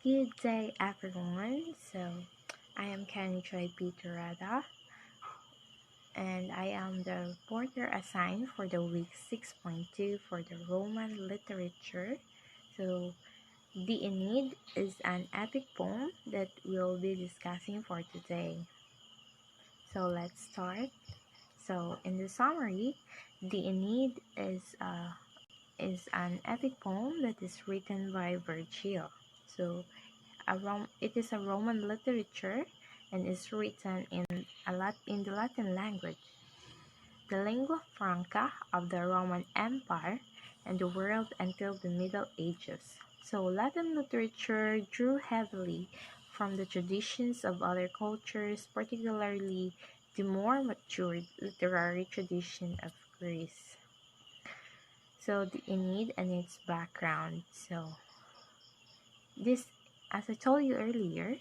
Good day, everyone. I am Kenny Joy Peterada, and I am the reporter assigned for the week 6.2 for the Roman literature. So, the Aenid is an epic poem that we'll be discussing for today. So, let's start. In the summary, the Aenid is an epic poem that is written by Virgil. It is a Roman literature and is written in the Latin language, the lingua franca of the Roman Empire and the world until the Middle Ages. So Latin literature drew heavily from the traditions of other cultures, particularly the more matured literary tradition of Greece. So the Aeneid and its background. This, as I told you earlier,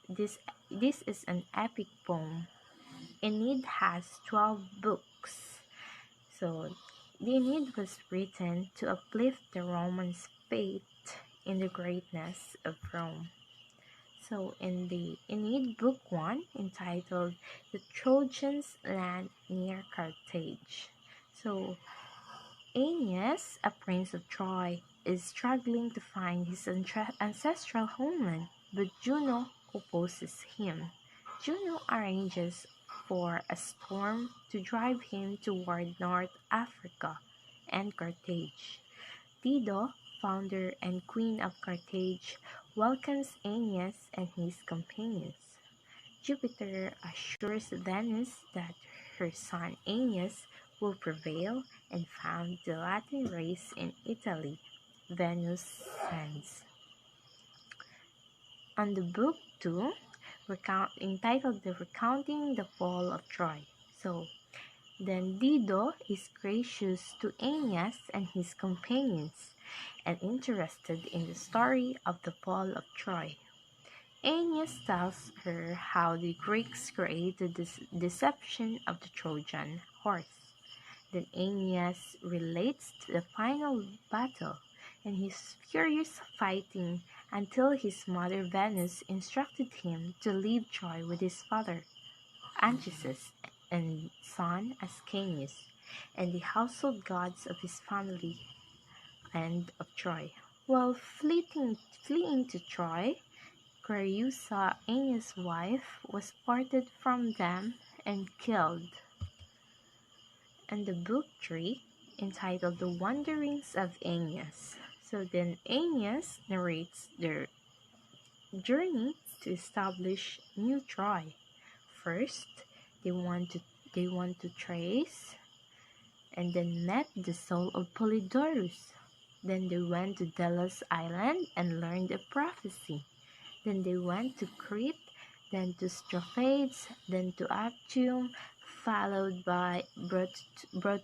This this is an epic poem. Aenid has 12 books. So the Aeneid was written to uplift the Romans' faith in the greatness of Rome. So in the Aeneid Book 1, entitled The Trojans Land Near Carthage. So Aeneas, a prince of Troy, is struggling to find his ancestral homeland, but Juno opposes him. Juno arranges for a storm to drive him toward North Africa and Carthage. Dido, founder and queen of Carthage, welcomes Aeneas and his companions. Jupiter assures Venus that her son Aeneas will prevail and found the Latin race in Italy. Venus sends. On the book 2, entitled The Recounting the Fall of Troy. Then Dido is gracious to Aeneas and his companions and interested in the story of the fall of Troy. Aeneas tells her how the Greeks created this deception of the Trojan horse. Then Aeneas relates to the final battle and his furious fighting until his mother Venus instructed him to leave Troy with his father Anchises and son Ascanius and the household gods of his family and of Troy. While fleeing to Troy, Creusa, Aeneas' wife, was parted from them and killed. And the book 3, entitled The Wanderings of Aeneas. So then Aeneas narrates their journey to establish New Troy. First, they want to Thrace, and then met the soul of Polydorus. Then they went to Delos Island and learned a prophecy. Then they went to Crete, then to Strophates, then to Actium, followed by Butratum,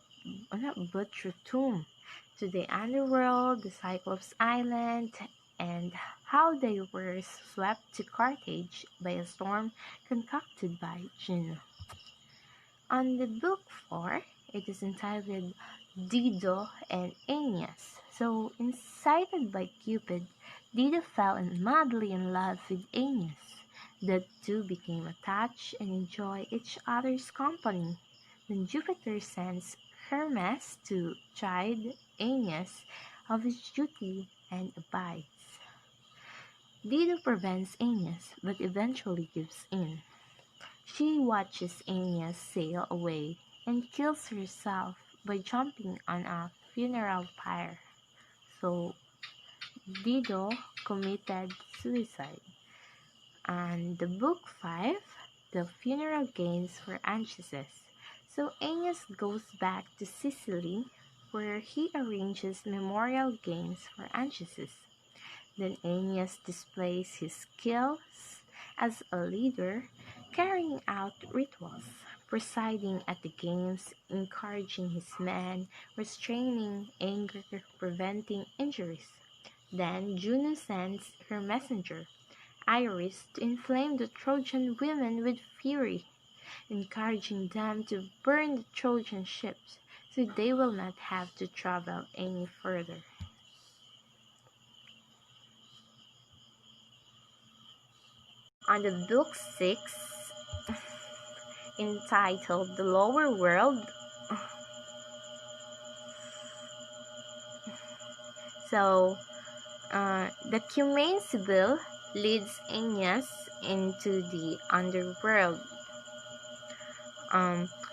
to the underworld, the Cyclops Island, and how they were swept to Carthage by a storm concocted by Juno. On the book 4, it is entitled Dido and Aeneas. So, incited by Cupid, Dido fell madly in love with Aeneas. The two became attached and enjoy each other's company. Then Jupiter sends Hermes to chide Aeneas of his duty and abides. Dido prevents Aeneas, but eventually gives in. She watches Aeneas sail away and kills herself by jumping on a funeral pyre. So Dido committed suicide. And the book 5, the funeral games for Anchises. So Aeneas goes back to Sicily where he arranges memorial games for Anchises. Then Aeneas displays his skills as a leader, carrying out rituals, presiding at the games, encouraging his men, restraining anger, preventing injuries. Then Juno sends her messenger, Iris, to inflame the Trojan women with fury, encouraging them to burn the Trojan ships so they will not have to travel any further. On the book 6, entitled The Lower World, so the Cumane Sibyl leads Aeneas into the underworld.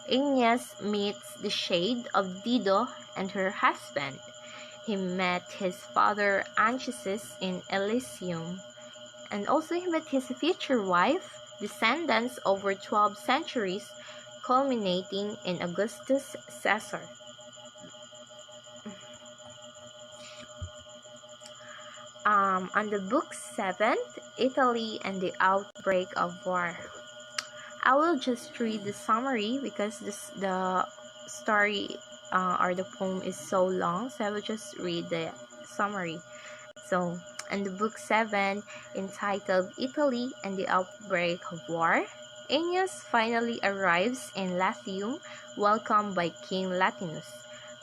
Aeneas meets the shade of Dido and her husband. He met his father Anchises in Elysium, and also he met his future wife, descendants over 12 centuries, culminating in Augustus Caesar. On the book 7, Italy and the Outbreak of War. I will just read the summary because the story or the poem is so long, so I will just read the summary. So, in the book 7, entitled Italy and the Outbreak of War, Aeneas finally arrives in Latium, welcomed by King Latinus.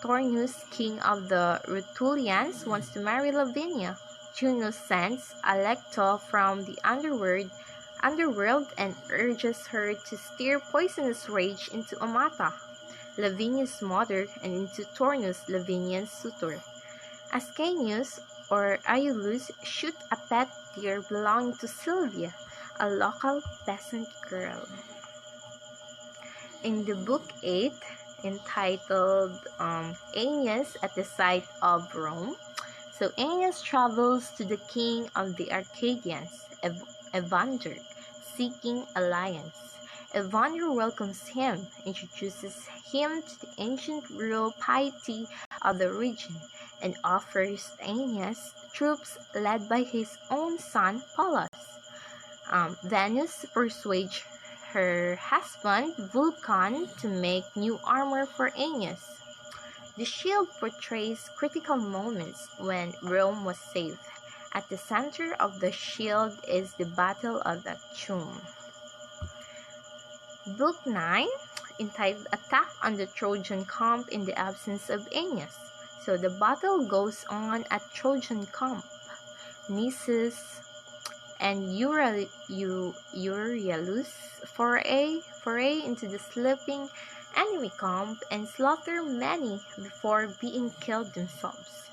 Turnus, king of the Rutulians, wants to marry Lavinia. Juno sends Alecto from the underworld and urges her to steer poisonous rage into Amata, Lavinia's mother, and into Turnus, Lavinia's suitor. Ascanius or Iulus shoot a pet deer belonging to Sylvia, a local peasant girl. In the book 8, entitled Aeneas at the Site of Rome, so Aeneas travels to the king of the Arcadians, Evander, seeking alliance. Evander welcomes him, introduces him to the ancient rural piety of the region, and offers Aeneas troops led by his own son Pallas. Venus persuades her husband Vulcan to make new armor for Aeneas. The shield portrays critical moments when Rome was saved. At the center of the shield is the Battle of Actium. Book 9, entitled Attack on the Trojan Camp in the Absence of Aeneas. So the battle goes on at Trojan camp. Nisus and Euryalus foray into the sleeping enemy camp and slaughter many before being killed themselves.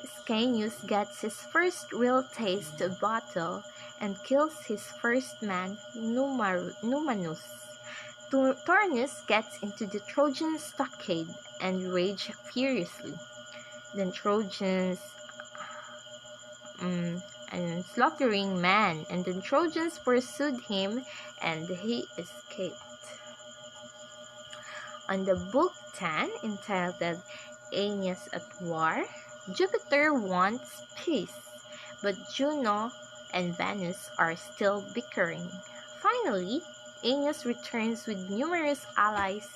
Ascanius gets his first real taste of battle and kills his first man, Numanus. Turnus gets into the Trojan stockade and rage furiously. Then Trojans and slaughtering men, and then Trojans pursued him and he escaped. On the book 10, entitled Aeneas at War, Jupiter wants peace, but Juno and Venus are still bickering. Finally, Aeneas returns with numerous allies.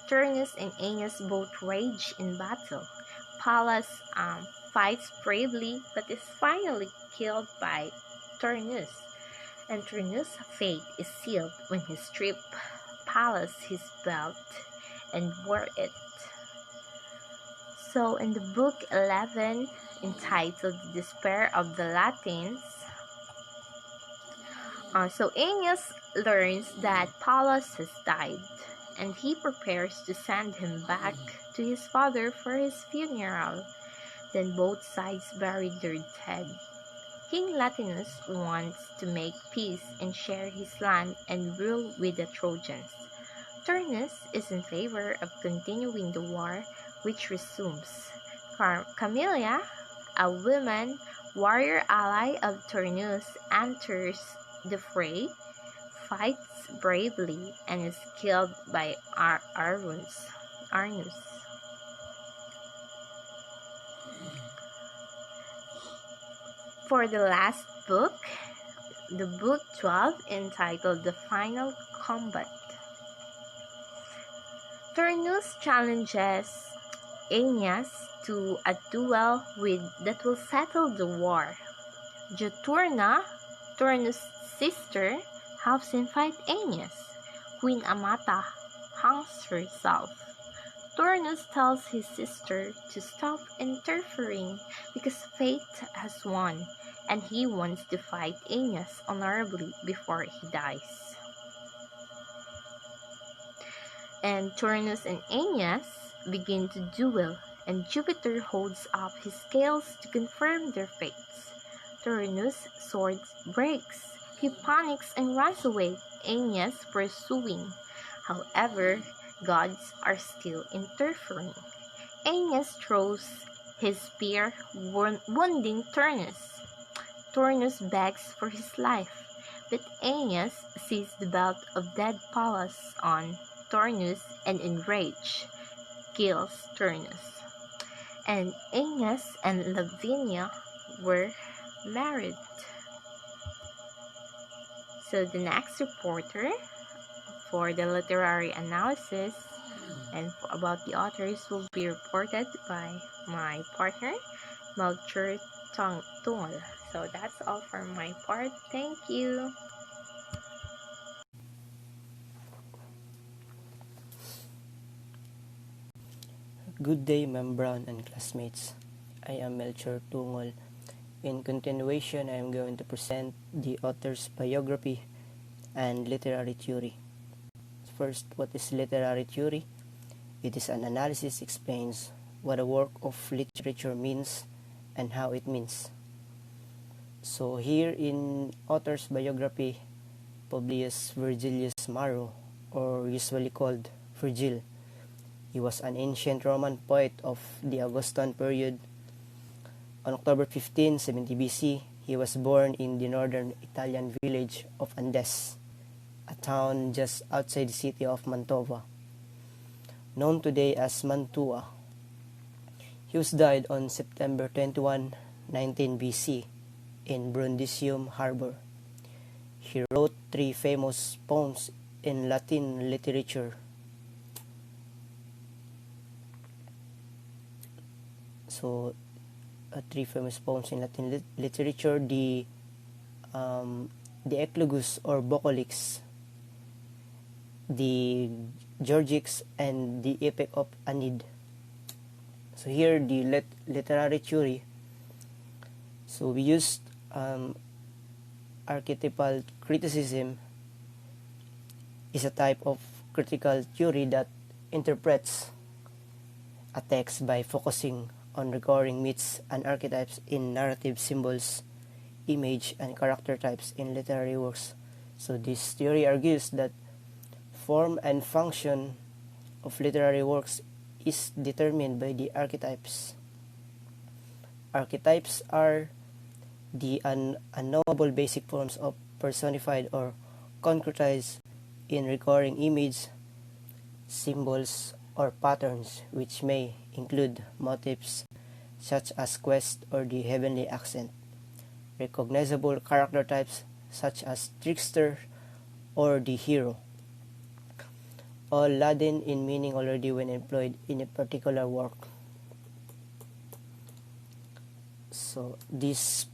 Turnus and Aeneas both rage in battle. Pallas fights bravely but is finally killed by Turnus, and Turnus' fate is sealed when he stripped Pallas his belt and wore it. So in the book 11, entitled The Despair of the Latins, so Aeneas learns that Pallas has died, and he prepares to send him back to his father for his funeral. Then both sides bury their dead. King Latinus wants to make peace and share his land and rule with the Trojans. Turnus is in favor of continuing the war, which resumes. Camilla, a woman warrior ally of Turnus, enters the fray, fights bravely, and is killed by Arnus. For the last book, the book 12, entitled The Final Combat. Turnus challenges Aeneas to a duel that will settle the war. Juturna, Turnus' sister, helps him fight Aeneas. Queen Amata hangs herself. Turnus tells his sister to stop interfering because fate has won, and he wants to fight Aeneas honorably before he dies. And Turnus and Aeneas begin to duel, and Jupiter holds up his scales to confirm their fates. Turnus' sword breaks. He panics and runs away, Aeneas pursuing. However, gods are still interfering. Aeneas throws his spear, wounding Turnus. Turnus begs for his life, but Aeneas sees the belt of dead Pallas on Turnus and enraged kills Turnus. And Aeneas and Lavinia were married. So the next reporter for the literary analysis and about the authors will be reported by my partner, Melcher Tungol. So that's all for my part. Thank you. Good day, Ma'am Brown and classmates. I am Melcher Tungol. In continuation, I am going to present the author's biography and literary theory. First, what is literary theory? It is an analysis explains what a work of literature means and how it means. So here in author's biography, Publius Virgilius Maro, or usually called Virgil, he was an ancient Roman poet of the Augustan period. On October 15, 70 BC, he was born in the northern Italian village of Andes, a town just outside the city of Mantova, known today as Mantua. He was died on September 21, 19 BC, in Brundisium Harbor. He wrote 3 famous poems in Latin literature. So, 3 famous poems in Latin literature: the Eclogus or Bucolics, the Georgics, and the Epic of Aenid. So here the literary theory. So we used archetypal criticism is a type of critical theory that interprets a text by focusing on recurring myths and archetypes in narrative symbols, image, and character types in literary works. So this theory argues that form and function of literary works is determined by the archetypes. Archetypes are the unknowable basic forms of personified or concretized in recurring image, symbols, or patterns, which may include motifs such as quest or the heavenly accent, recognizable character types such as trickster or the hero, all laden in meaning already when employed in a particular work. So this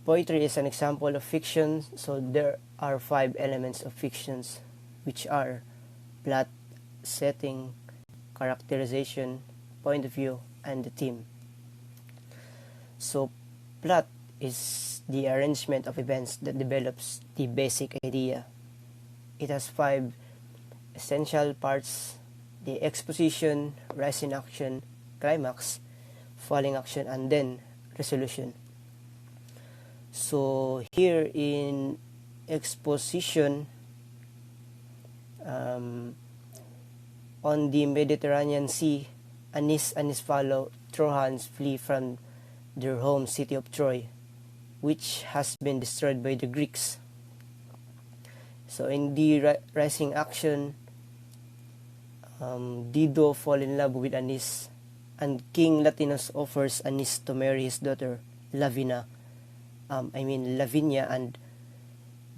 poetry is an example of fiction. So there are 5 elements of fictions, which are plot, setting, characterization, point of view, and the theme. So plot is the arrangement of events that develops the basic idea. It has 5 essential parts: the exposition, rise in action, climax, falling action, and then resolution. So here in exposition, on the Mediterranean Sea, Aeneas and his fellow Trojans flee from their home city of Troy, which has been destroyed by the Greeks. So in the rising action, Dido fall in love with Aeneas, and King Latinus offers Aeneas to marry his daughter Lavinia, and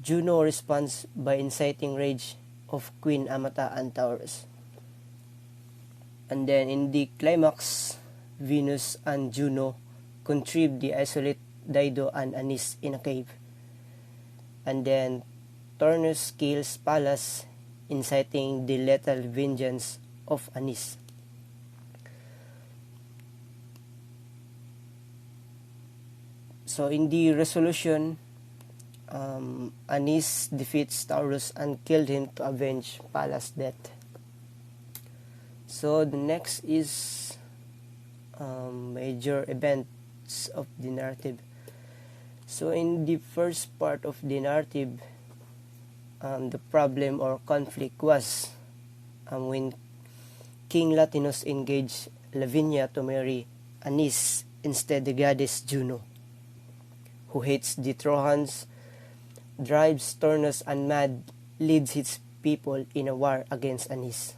Juno responds by inciting rage of Queen Amata and Taurus. And then in the climax, Venus and Juno contrive the isolate Dido and Aeneas in a cave. And then Turnus kills Pallas, inciting the lethal vengeance of Aeneas. So in the resolution, Anis defeats Taurus and killed him to avenge Pallas' death. So the next is major events of the narrative. So in the first part of the narrative, the problem or conflict was when King Latinus engaged Lavinia to marry Anis instead the goddess Juno, who hates the Trojans, drives Turnus mad, leads his people in a war against Anis.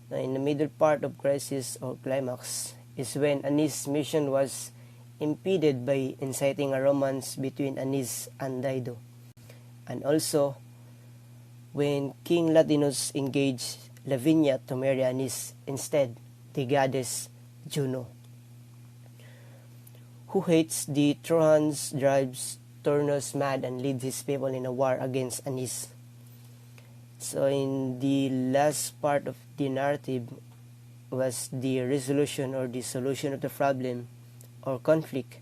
Now, in the middle part of crisis or climax is when Anis' mission was impeded by inciting a romance between Anis and Dido, and also when King Latinus engaged Lavinia to marry Anis instead the goddess Juno, who hates the Trojans, drives Turnus mad, and leads his people in a war against Anis. So in the last part of the narrative was the resolution or the solution of the problem or conflict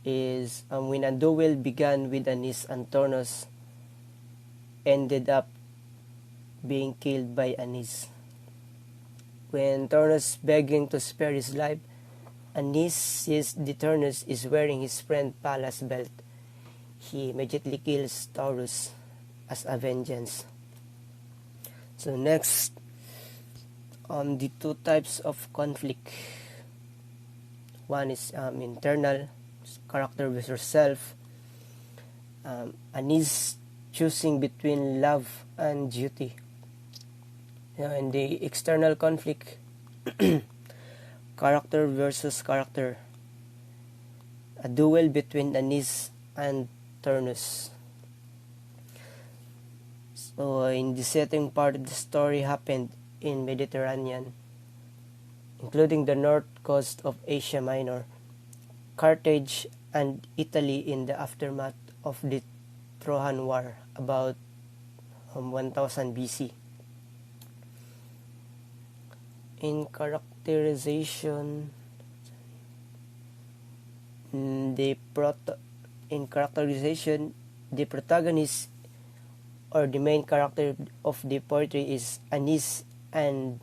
is when a duel began with Anis and Turnus ended up being killed by Anis. When Turnus begging to spare his life, Anis sees the Turnus is wearing his friend Pallas' belt. He immediately kills Taurus as a vengeance. So next, the two types of conflict. One is internal, character versus self. Anis choosing between love and duty. And the external conflict, character versus character. A duel between Anis and Turnus. So in the setting part of the story happened in Mediterranean, including the north coast of Asia Minor, Carthage, and Italy in the aftermath of the Trojan War about 1000 BC. In characterization, the protagonist or the main character of the poetry is Anis, and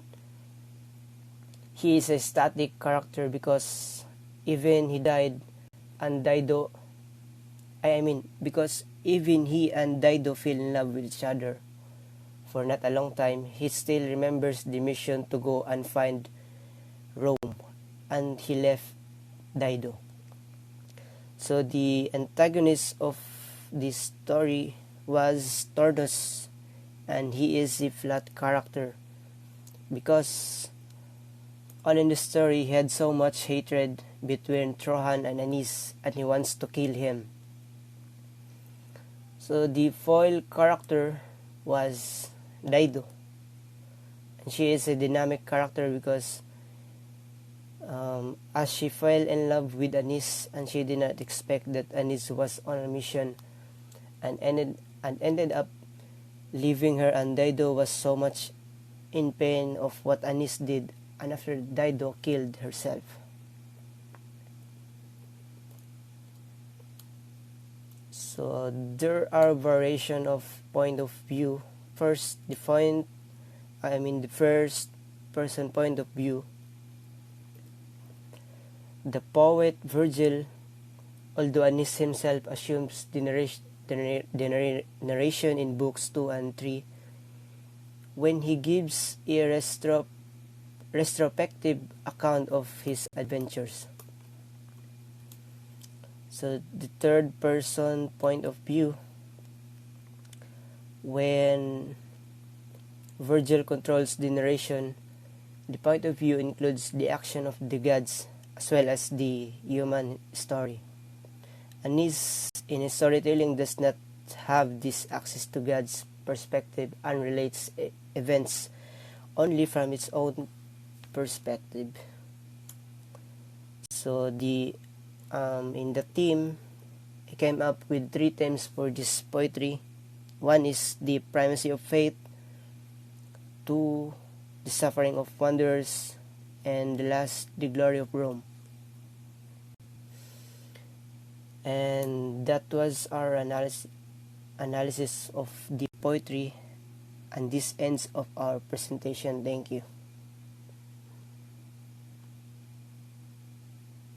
he is a static character because even he died and Dido, because even he and Dido fell in love with each other for not a long time, he still remembers the mission to go and find Rome, and he left Dido. So the antagonist of this story was Turnus, and he is a flat character because all in the story he had so much hatred between Trojan and Anis, and he wants to kill him. So the foil character was Dido, and she is a dynamic character because as she fell in love with Anis, and she did not expect that Anis was on a mission and ended up leaving her, and Dido was so much in pain of what Anis did, and after Dido killed herself. So there are variation of point of view. First, the first person point of view. The poet Virgil, although Anis himself assumes the narration in books 2 and 3, when he gives a retrospective account of his adventures. So the third person point of view, when Virgil controls the narration, the point of view includes the action of the gods as well as the human story. Anis in his storytelling does not have this access to God's perspective and relates events only from its own perspective. So in the theme, I came up with 3 themes for this poetry. One is the primacy of faith, 2, the suffering of wanderers, and the last, the glory of Rome. And that was our analysis of the poetry, and this ends of our presentation. Thank you.